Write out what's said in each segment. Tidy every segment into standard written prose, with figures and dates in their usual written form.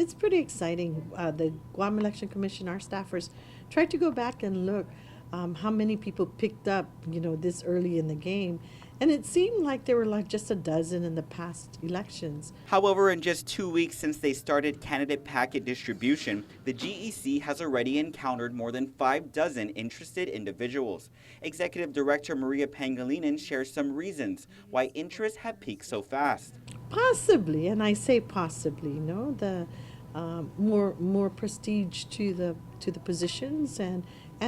It's pretty exciting. The Guam Election Commission, our staffers, tried to go back and look how many people picked up, this early in the game. And it seemed like there were like just a dozen in the past elections. However, in just 2 weeks since they started candidate packet distribution, the GEC has already encountered more than 5 dozen interested individuals. Executive Director Maria Pangilinan shares some reasons why interest had peaked so fast. Possibly, and I say possibly, the more prestige to the positions, and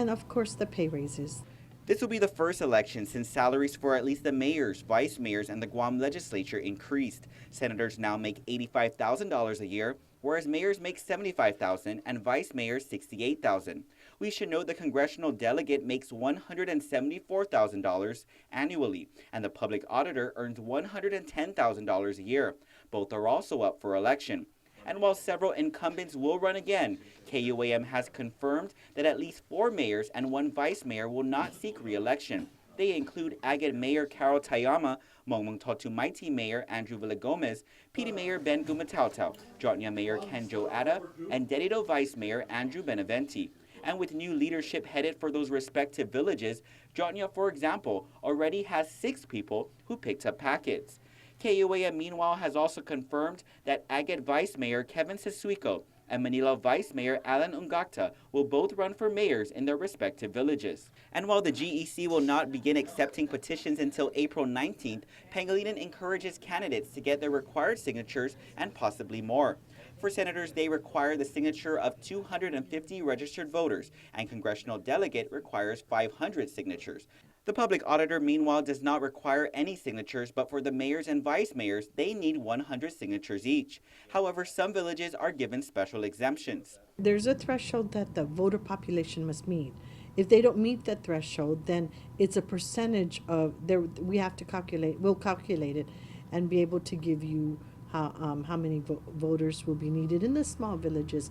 of course the pay raises. This will be the first election since salaries for at least the mayors, vice mayors, and the Guam legislature increased. Senators now make $85,000 a year, whereas mayors make $75,000 and vice mayors $68,000. We should note the congressional delegate makes $174,000 annually, and the public auditor earns $110,000 a year. Both are also up for election. And while several incumbents will run again, KUAM has confirmed that at least 4 mayors and 1 vice mayor will not seek re-election. They include Agate Mayor Carol Tayama, Mongmong Totu Mighty Mayor Andrew Villagomez, Piti Mayor Ben Gumatautau, Jotnya Mayor Kenjo Ada, and Dedido Vice Mayor Andrew Beneventi. And with new leadership headed for those respective villages, Jotnya, for example, already has 6 people who picked up packets. KUAM, meanwhile, has also confirmed that Agate Vice Mayor Kevin Sesuico and Manila Vice Mayor Alan Ungakta will both run for mayors in their respective villages. And while the GEC will not begin accepting petitions until April 19th, Pangilinan encourages candidates to get their required signatures and possibly more. For senators, they require the signature of 250 registered voters, and congressional delegate requires 500 signatures. The public auditor, meanwhile, does not require any signatures, but for the mayors and vice mayors, they need 100 signatures each. However, some villages are given special exemptions. There's a threshold that the voter population must meet. If they don't meet that threshold, then it's a percentage of there. We have to calculate. We'll calculate it, and be able to give you how many voters will be needed in the small villages.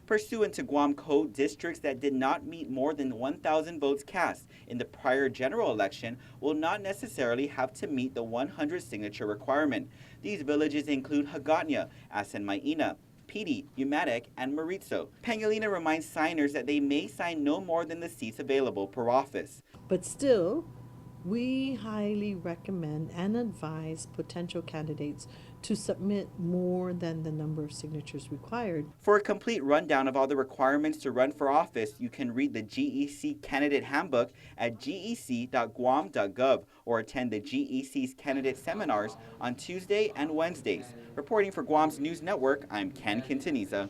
Pursuant to Guam Code, districts that did not meet more than 1,000 votes cast in the prior general election will not necessarily have to meet the 100 signature requirement. These villages include Hagåtña, Asanmaina, Piti, Umatec, and Maritso. Pangilinan reminds signers that they may sign no more than the seats available per office. But still, we highly recommend and advise potential candidates to submit more than the number of signatures required. For a complete rundown of all the requirements to run for office, you can read the GEC Candidate Handbook at gec.guam.gov or attend the GEC's candidate seminars on Tuesday and Wednesdays. Reporting for Guam's News Network, I'm Ken Quintaniza.